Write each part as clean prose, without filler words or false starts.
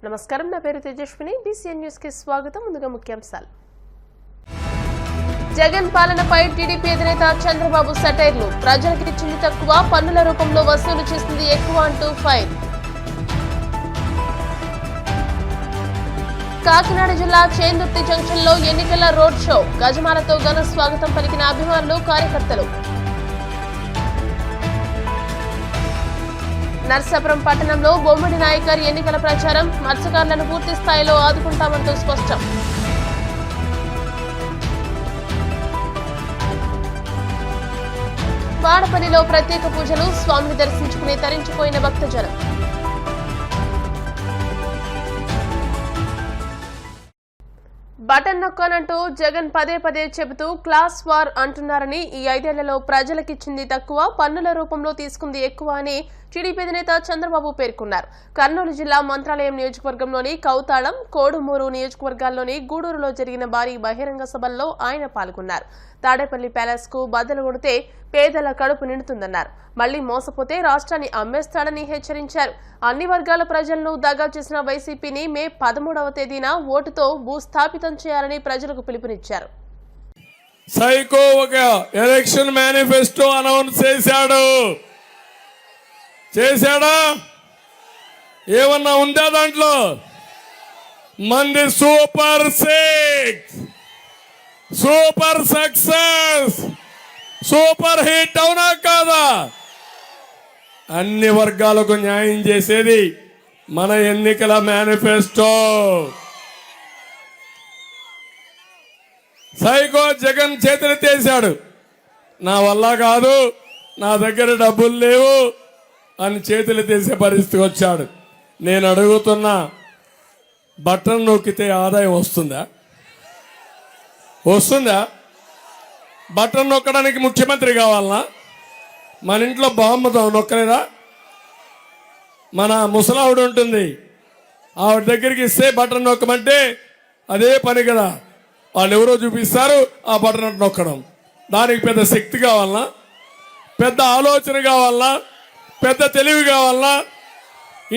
నమస్కారం, నా పేరు తేజస్విని. బీసీఎన్ న్యూస్ కి స్వాగతం. ముందుగా ముఖ్యాంశాలు. జగన్ పాలనపై టీడీపీ అధినేత చంద్రబాబు సెటైర్లు. ప్రజలకు ఇచ్చింది తక్కువ, పన్నుల రూపంలో వసూలు చేసింది ఎక్కువ అంటూ ఫైర్. కాకినాడ జిల్లా చేందుర్తి జంక్షన్ లో ఎన్నికల రోడ్ షో. గజమాలతో ఘన స్వాగతం పలికిన అభిమానులు, కార్యకర్తలు. నర్సాపురం పట్టణంలో బొమ్మడి నాయకర్ ఎన్నికల ప్రచారం. మత్స్యకారులను పూర్తి స్థాయిలో ఆదుకుంటామంటూ స్పష్టం. వాడపల్లిలో ప్రత్యేక పూజలు. స్వామిని దర్శించుకుని తరించిపోయిన భక్తజనం. బటన్ నొక్కానంటూ జగన్ పదే పదే చెబుతూ క్లాస్ వార్ అంటున్నారని, ఈ 5 ఏళ్లలో ప్రజలకిచ్చింది తక్కువ, పన్నుల రూపంలో తీసుకుంది ఎక్కువ అని టీడీపీ అధినేత చంద్రబాబు పేర్కొన్నారు. కర్నూలు జిల్లా మంత్రాలయం నియోజకవర్గంలోని కౌతాళం, కోడుమూరు నియోజకవర్గాల్లోని గూడూరులో జరిగిన భారీ బహిరంగ సభల్లో ఆయన పాల్గొన్నారు. తాడేపల్లి ప్యాలెస్ కు బద్దలు కొడితే పేదల కడుపు నిండుతుందన్నారు. మళ్లీ మోసపోతే రాష్ట్రాన్ని అమ్మేస్తాడని హెచ్చరించారు. అన్ని వర్గాల ప్రజలను దగా చేసిన వైసీపీని మే 13వ తేదీన ఓటుతో భూస్థాపితం చేయాలని ప్రజలకు పిలుపునిచ్చారు. సైకో ఒక ఎలక్షన్ మేనిఫెస్టో అనౌన్స్ చేశాడా? ఏమన్నా ఉందా దాంట్లో? మంది super 6, super success, super hit అవునా కాదా? అన్ని వర్గాలకు న్యాయం చేసేది మన ఎన్నికల మేనిఫెస్టో. సైకో జగన్ చేతులెత్తేశాడు. నా వల్ల కాదు, నా దగ్గర డబ్బులు లేవు అని చేతులెత్తేసే పరిస్థితికి వచ్చాడు. నేను అడుగుతున్నా, బటన్ నొక్కితే ఆదాయం వస్తుందా? బటన్ నొక్కడానికి ముఖ్యమంత్రి కావాలనా? మన ఇంట్లో బాంబు నొక్కలేదా? మన ముసలావిడ ఉంటుంది, ఆవిడ దగ్గరికి ఇస్తే బటన్ నొక్కమంటే అదే పని కదా. వాళ్ళు ఎవరో చూపిస్తారు, ఆ బటన్ నొక్కడం. దానికి పెద్ద శక్తి కావాలనా? పెద్ద ఆలోచన కావాలనా? పెద్ద తెలివి కావాలనా?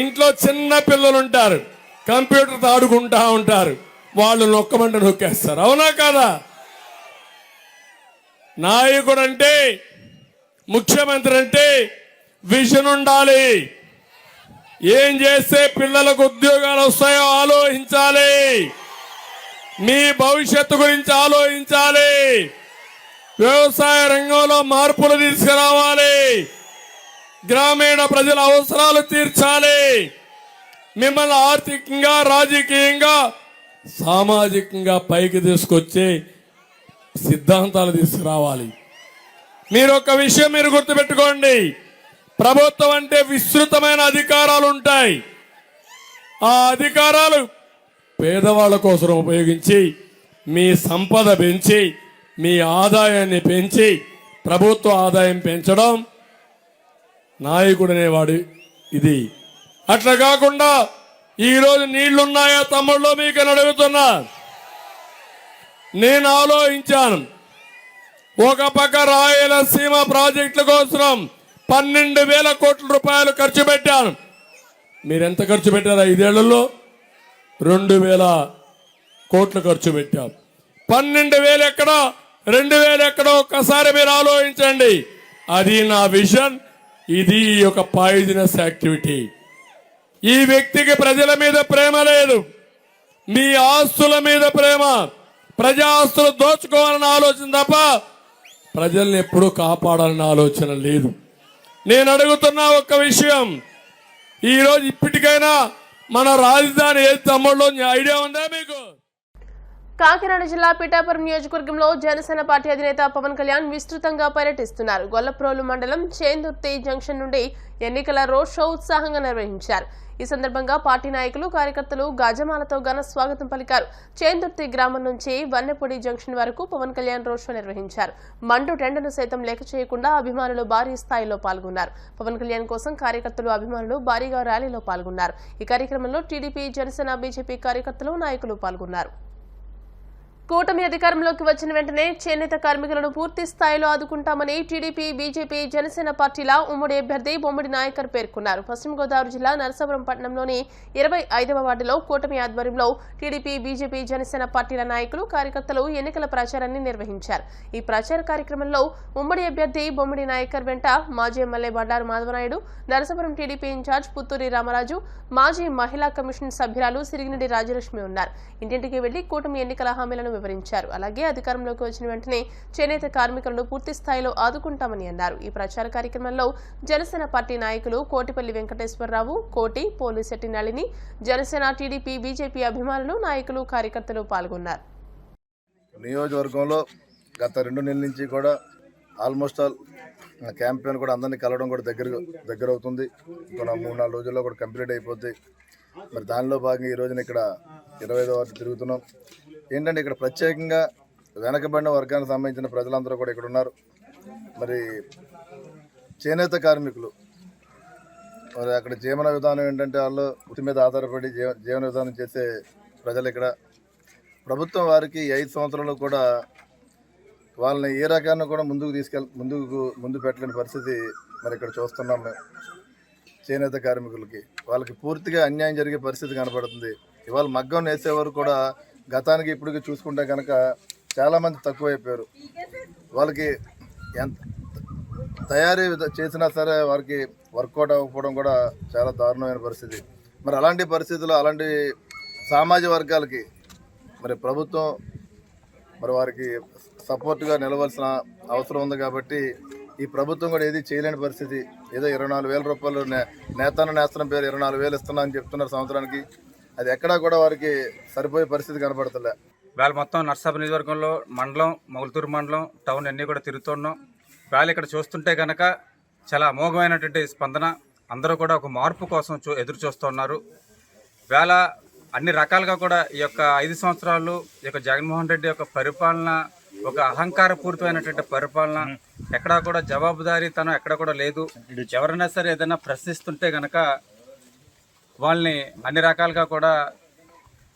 ఇంట్లో చిన్న పిల్లలు ఉంటారు, కంప్యూటర్తో ఆడుకుంటా ఉంటారు, వాళ్ళు నొక్కమంటే నొక్కేస్తారు. అవునా కాదా? నాయకుడు అంటే, ముఖ్యమంత్రి అంటే విజన్ ఉండాలి. ఏం చేస్తే పిల్లలకు ఉద్యోగాలు వస్తాయో ఆలోచించాలి. మీ భవిష్యత్తు గురించి ఆలోచించాలి. వ్యవసాయ రంగంలో మార్పులు తీసుకురావాలి. గ్రామీణ ప్రజల అవసరాలు తీర్చాలి. మిమ్మల్ని ఆర్థికంగా, రాజకీయంగా, సామాజికంగా పైకి తీసుకొచ్చే సిద్ధాంతాలు తీసుకురావాలి. మీరు ఒక విషయం మీరు గుర్తుపెట్టుకోండి, ప్రభుత్వం అంటే విస్తృతమైన అధికారాలు ఉంటాయి. ఆ అధికారాలు పేదవాళ్ళ కోసం ఉపయోగించి మీ సంపద పెంచి, మీ ఆదాయాన్ని పెంచి, ప్రభుత్వ ఆదాయం పెంచడం నాయకుడు అనేవాడు ఇది. అట్లా కాకుండా ఈరోజు నీళ్లున్నాయా తమ్ముళ్ళు మీకు అని అడుగుతున్నా. నేను ఆలోచించాను, ఒక పక్క రాయలసీమ ప్రాజెక్టుల కోసం 12,000 కోట్ల రూపాయలు ఖర్చు పెట్టాను. మీరెంత ఖర్చు పెట్టారు? 5 ఏళ్లలో 2,000 కోట్లు ఖర్చు పెట్టాం. 12,000 ఎక్కడో, 2,000 ఎక్కడో ఒక్కసారి మీరు ఆలోచించండి. అది నా విజన్. ఇది ఒక పాయిజనస్ యాక్టివిటీ. ఈ వ్యక్తికి ప్రజల మీద ప్రేమ లేదు, మీ ఆస్తుల మీద ప్రేమ, ప్రజా ఆస్తులు దోచుకోవాలన్న ఆలోచన తప్ప ప్రజల్ని ఎప్పుడూ కాపాడాలన్న ఆలోచన లేదు. నేను అడుగుతున్న ఒక్క విషయం, ఈరోజు ఇప్పటికైనా మన రాజధాని ఏది తమ్ముళ్ళు ఐడియా ఉందా మీకు? కాకినాడ జిల్లా పిఠాపురం నియోజకవర్గంలో జనసేన పార్టీ అధినేత పవన్ కళ్యాణ్ విస్తృతంగా పర్యటిస్తున్నారు. గొల్లప్రోలు మండలం చేందుర్తి జంక్షన్ నుండి ఎన్నికల రోడ్ షో ఉత్సాహంగా నిర్వహించారు. ఈ సందర్భంగా పార్టీ నాయకులు, కార్యకర్తలు గజమాలతో ఘన స్వాగతం పలికారు. చేందుర్తి గ్రామం నుంచి వన్నెపొడి జంక్షన్ వరకు పవన్ కళ్యాణ్ రోడ్ షో నిర్వహించారు. మండు టెండను సైతం లెక్క చేయకుండా అభిమానులు భారీ స్థాయిలో పాల్గొన్నారు. పవన్ కళ్యాణ్ కోసం కార్యకర్తలు, అభిమానులు భారీగా ర్యాలీలో పాల్గొన్నారు. ఈ కార్యక్రమంలో టీడీపీ, జనసేన, బీజేపీ కార్యకర్తలు, నాయకులు పాల్గొన్నారు. కూటమి అధికారంలోకి వచ్చిన వెంటనే చేనేత కార్మికులను పూర్తి స్థాయిలో ఆదుకుంటామని టీడీపీ, బీజేపీ, జనసేన పార్టీల ఉమ్మడి అభ్యర్థి బొమ్మడి నాయకర్ పేర్కొన్నారు. పశ్చిమ గోదావరి జిల్లా నరసాపురం పట్టణంలోని 25వ వార్డులో కూటమి ఆధ్వర్యంలో టీడీపీ, బీజేపీ, జనసేన పార్టీల నాయకులు, కార్యకర్తలు ఎన్నికల ప్రచారాన్ని నిర్వహించారు. ఈ ప్రచార కార్యక్రమంలో ఉమ్మడి అభ్యర్థి బొమ్మడి నాయకర్ వెంట మాజీ MLA Bandaru Madhavanaidu, Narasapuram TDP incharge Putturi Ramaraju, మాజీ మహిళా కమిషన్ సభ్యురాలు సిరిగినెడ్డి రాజలక్ష్మి ఉన్నారు. ఇంటింటికి వెళ్లి కూటమి ఎన్నికల హామీలను వివరించారు. అలాగే అధికారంలోకి వచ్చిన వెంటనే చేనేత కార్మికులను పూర్తి స్థాయిలో ఆదుకుంటామని అన్నారు. ఈ ప్రచార కార్యక్రమంలో జనసేన పార్టీ నాయకులు కోటిపల్లి వెంకటేశ్వరరావు, కోటి, పోలిశెట్టి నళిని, జనసేన, టీడీపీ, బీజేపీ అభిమానులు, నాయకులు, కార్యకర్తలు పాల్గొన్నారు. నియోజకవర్గంలో గత 2 నెలల నుంచి కూడా ఆల్మోస్ట్ ఆల్ క్యాంపెయిన్ కూడా అందరినీ కలవడం కూడా దగ్గర అవుతుంది. ఇంకొక 3-4 రోజుల్లో కూడా కంప్లీట్ అయిపోద్ది. మరి దానిలో భాగంగా ఈ రోజున ఇక్కడ 25వ వార్డు తిరుగుతున్నాం. ఏంటంటే ఇక్కడ ప్రత్యేకంగా వెనకబడిన వర్గానికి సంబంధించిన ప్రజలందరూ కూడా ఇక్కడ ఉన్నారు. మరి చేనేత కార్మికులు మరి అక్కడ జీవన విధానం ఏంటంటే వాళ్ళు వృత్తి మీద ఆధారపడి జీవన విధానం చేసే ప్రజలు ఇక్కడ. ప్రభుత్వం వారికి 5 సంవత్సరాలు కూడా వాళ్ళని ఏ రకాన్ని కూడా ముందు పెట్టలేని పరిస్థితి మరి ఇక్కడ చూస్తున్నాం మేము. చేనేత కార్మికులకి వాళ్ళకి పూర్తిగా అన్యాయం జరిగే పరిస్థితి కనపడుతుంది. ఇవాళ మగ్గం వేసేవారు కూడా గతానికి ఇప్పటికి చూసుకుంటే కనుక చాలామంది తక్కువైపోయారు. వాళ్ళకి ఎంత తయారీ చేసినా సరే వారికి వర్కౌట్ అవ్వకపోవడం కూడా చాలా దారుణమైన పరిస్థితి. మరి అలాంటి పరిస్థితుల్లో అలాంటి సామాజిక వర్గాలకి మరి ప్రభుత్వం మరి వారికి సపోర్ట్గా నిలవాల్సిన అవసరం ఉంది. కాబట్టి ఈ ప్రభుత్వం కూడా ఏది చేయలేని పరిస్థితి. ఏదో 24,000 రూపాయలు నేతనం పేరు 24,000 ఇస్తున్నా అని చెప్తున్నారు సంవత్సరానికి. అది ఎక్కడా కూడా వారికి సరిపోయే పరిస్థితి కనపడతలే. వేళ మొత్తం నర్సాపురం నియోజకవర్గంలో మండలం, మొగల్తూరు మండలం, టౌన్ అన్నీ కూడా తిరుగుతున్నాం. వేళ ఇక్కడ చూస్తుంటే కనుక చాలా అమోఘమైనటువంటి స్పందన. అందరూ కూడా ఒక మార్పు కోసం ఎదురు చూస్తున్నారు. వేళ అన్ని రకాలుగా కూడా ఈ యొక్క 5 సంవత్సరాలు ఈ యొక్క జగన్మోహన్ రెడ్డి యొక్క పరిపాలన ఒక అహంకారపూరితమైనటువంటి పరిపాలన. ఎక్కడా కూడా జవాబుదారీతనం ఎక్కడ కూడా లేదు. ఎవరైనా సరే ఏదైనా ప్రశ్నిస్తుంటే కనుక వాళ్ళని అన్ని రకాలుగా కూడా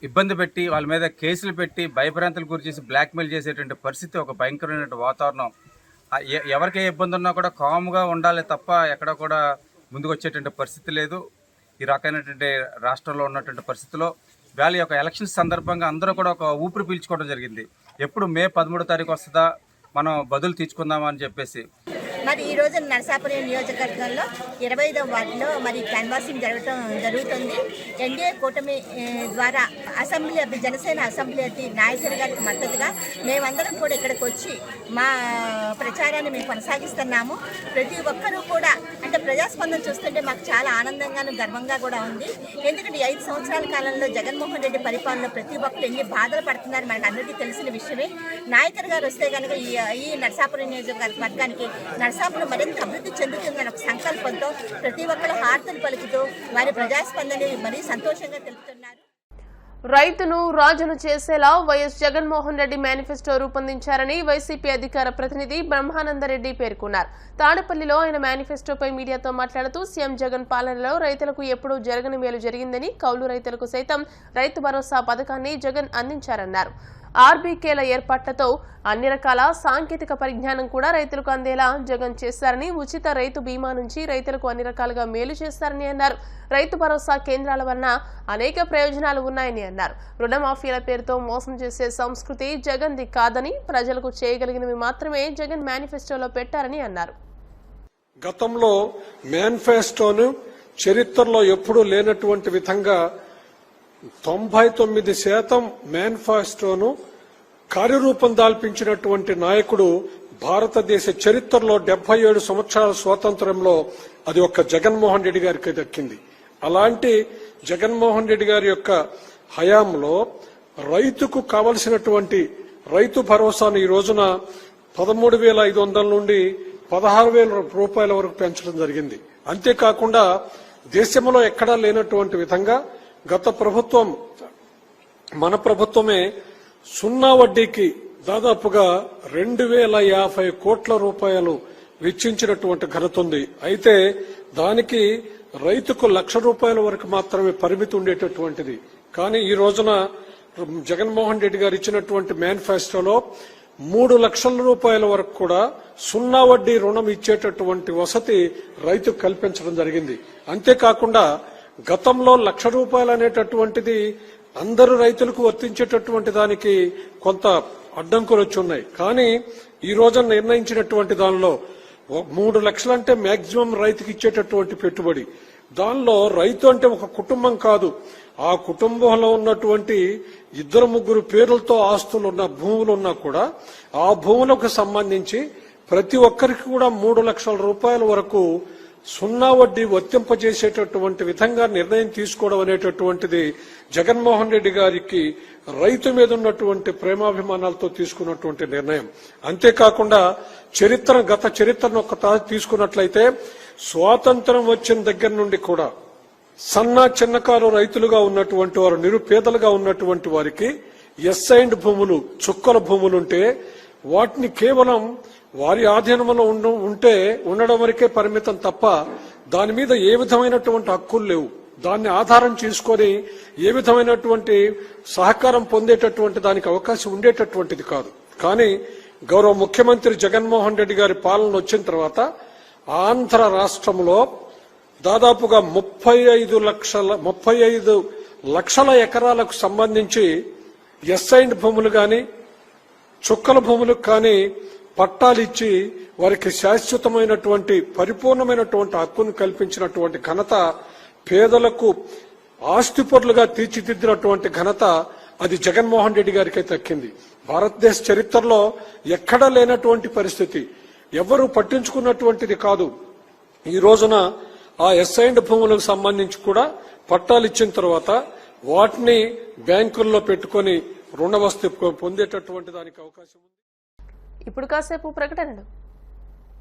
ఇబ్బంది పెట్టి వాళ్ళ మీద కేసులు పెట్టి భయభ్రాంతులు గురి చేసి బ్లాక్మెయిల్ చేసేటువంటి పరిస్థితి, ఒక భయంకరమైన వాతావరణం. ఎవరికి ఏ ఇబ్బంది ఉన్నా కూడా కామ్గా ఉండాలి తప్ప ఎక్కడ కూడా ముందుకు వచ్చేటువంటి పరిస్థితి లేదు. ఈ రకమైనటువంటి రాష్ట్రంలో ఉన్నటువంటి పరిస్థితిలో వేళ యొక్క ఎలక్షన్స్ సందర్భంగా అందరూ కూడా ఒక ఊపిరి పీల్చుకోవడం జరిగింది. ఎప్పుడు మే 13వ తారీఖు వస్తుందా, మనం బదులు తీసుకుందామని చెప్పేసి. మరి ఈ రోజు నరసాపురం నియోజకవర్గంలో 25వ వార్డులో మరి క్యాన్వాసింగ్ జరుగుతుంది. ఎన్డీఏ కూటమి ద్వారా జనసేన అసెంబ్లీ నాయకుడి గారికి మద్దతుగా మేమందరం కూడా ఇక్కడికి వచ్చి మా ప్రచారాన్ని మేము కొనసాగిస్తున్నాము. ప్రతి ఒక్కరూ కూడా అంటే ప్రజాస్పందన చూస్తుంటే మాకు చాలా ఆనందంగాను గర్వంగా కూడా ఉంది. ఎందుకంటే 5 సంవత్సరాల కాలంలో జగన్మోహన్ రెడ్డి పరిపాలనలో ప్రతి ఒక్కరు ఎన్ని బాధలు పడుతున్నారు మనకు అందరికీ తెలిసిన విషయమే. నాయకుడి గారు వస్తే కనుక ఈ నరసాపురం నియోజకవర్గానికి నరసాపురం మరింత అభివృద్ధి చెందుతుందని ఒక సంకల్పంతో ప్రతి ఒక్కరు హారతలు పలుకుతూ వారి ప్రజాస్పందని మరీ సంతోషంగా తెలుపుతున్నారు. రైతును రాజును చేసేలా వైఎస్ జగన్మోహన్ రెడ్డి మేనిఫెస్టో రూపొందించారని వైసీపీ అధికార ప్రతినిధి బ్రహ్మానందరెడ్డి పేర్కొన్నారు. తాడపల్లిలో ఆయన మేనిఫెస్టోపై మీడియాతో మాట్లాడుతూ సీఎం జగన్ పాలనలో రైతులకు ఎప్పుడూ జరగని మేలు జరిగిందని, కౌలు రైతులకు సైతం రైతు భరోసా పథకాన్ని జగన్ అందించారన్నారు. ఆర్బీకేల ఏర్పాట్లతో అన్ని రకాల సాంకేతిక పరిజ్ఞానం కూడా రైతులకు అందేలా జగన్ చేశారని, ఉచిత రైతు బీమా నుంచి రైతులకు అన్ని రకాలుగా మేలు చేస్తారని అన్నారు. రైతు భరోసా కేంద్రాల వలన అనేక ప్రయోజనాలు ఉన్నాయని అన్నారు. రుణమాఫీల పేరుతో మోసం చేసే సంస్కృతి జగన్ది కాదని, ప్రజలకు చేయగలిగినవి మాత్రమే జగన్ మేనిఫెస్టోలో పెట్టారని అన్నారు. గతంలో మేనిఫెస్టోను చరిత్రలో ఎప్పుడూ లేనటువంటి విధంగా 99% మేనిఫెస్టోను కార్యరూపం దాల్పించినటువంటి నాయకుడు భారతదేశ చరిత్రలో 77 సంవత్సరాల స్వాతంత్ర్యంలో అది ఒక్క జగన్మోహన్ రెడ్డి గారికి దక్కింది. అలాంటి జగన్మోహన్ రెడ్డి గారి యొక్క హయాంలో రైతుకు కావలసినటువంటి రైతు భరోసాను ఈ రోజున 13,500 నుండి 16,000 రూపాయల వరకు పెంచడం జరిగింది. అంతేకాకుండా దేశంలో ఎక్కడా లేనటువంటి విధంగా గత ప్రభుత్వం మన ప్రభుత్వమే 0 వడ్డీకి దాదాపుగా 2,050 కోట్ల రూపాయలు వెచ్చించినటువంటి ఘనత ఉంది. అయితే దానికి రైతుకు 1,00,000 రూపాయల వరకు మాత్రమే పరిమితి ఉండేటటువంటిది. కానీ ఈ రోజున జగన్మోహన్ రెడ్డి గారు ఇచ్చినటువంటి మేనిఫెస్టోలో 3 లక్షల రూపాయల వరకు కూడా 0 వడ్డీ రుణం ఇచ్చేటటువంటి వసతి రైతుకు కల్పించడం జరిగింది. అంతేకాకుండా గతంలో 1,00,000 రూపాయలు అనేటటువంటిది అందరు రైతులకు వర్తించేటటువంటి దానికి కొంత అడ్డంకులు వచ్చి ఉన్నాయి. కానీ ఈ రోజున నిర్ణయించినటువంటి దానిలో 3 లక్షలు అంటే మాక్సిమం రైతుకి ఇచ్చేటటువంటి పెట్టుబడి. దానిలో రైతు అంటే ఒక కుటుంబం కాదు, ఆ కుటుంబంలో ఉన్నటువంటి 2-3 పేర్లతో ఆస్తులు ఉన్న భూములు ఉన్నా కూడా ఆ భూములకు సంబంధించి ప్రతి ఒక్కరికి కూడా 3 లక్షల రూపాయల వరకు 0 వడ్డీ వర్తింపజేసేటటువంటి విధంగా నిర్ణయం తీసుకోవడం అనేటటువంటిది జగన్మోహన్ రెడ్డి గారికి రైతు మీద ఉన్నటువంటి ప్రేమాభిమానాలతో తీసుకున్నటువంటి నిర్ణయం. అంతేకాకుండా గత చరిత్రను ఒక్కసారి తీసుకున్నట్లయితే స్వాతంత్రం వచ్చిన దగ్గర నుండి కూడా సన్న చిన్నకారు రైతులుగా ఉన్నటువంటి వారు, నిరుపేదలుగా ఉన్నటువంటి వారికి ఎస్ఐండ్ భూములు, చుక్కల భూములుంటే వాటిని కేవలం వారి ఆధీనంలో ఉండడం వరకే పరిమితం తప్ప దాని మీద ఏ విధమైనటువంటి హక్కులు లేవు. దాన్ని ఆధారం చేసుకొని ఏ విధమైనటువంటి సహకారం పొందేటటువంటి దానికి అవకాశం ఉండేటటువంటిది కాదు. కానీ గౌరవ ముఖ్యమంత్రి జగన్మోహన్ రెడ్డి గారి పాలన వచ్చిన తర్వాత ఆంధ్ర రాష్ట్రంలో దాదాపుగా 35 లక్షల ఎకరాలకు సంబంధించి ఎస్ఐండ్ భూములు గాని చుక్కల భూములకు కానీ పట్టాలు ఇచ్చి వారికి శాశ్వతమైనటువంటి పరిపూర్ణమైనటువంటి హక్కును కల్పించినటువంటి ఘనత, పేదలకు ఆస్తిపరులుగా తీర్చిదిద్దినటువంటి ఘనత అది జగన్మోహన్ రెడ్డి గారికే దక్కింది. భారతదేశ చరిత్రలో ఎక్కడా లేనటువంటి పరిస్థితి, ఎవరు పట్టించుకున్నటువంటిది కాదు. ఈ రోజున ఆ ఎస్ఐండ్ భూములకు సంబంధించి కూడా పట్టాలు ఇచ్చిన తర్వాత వాటిని బ్యాంకుల్లో పెట్టుకొని రుణ వసతి పొందేటటువంటి దానికి అవకాశం ఉంది. ఇప్పుడు కాసేపు ప్రకటనలు.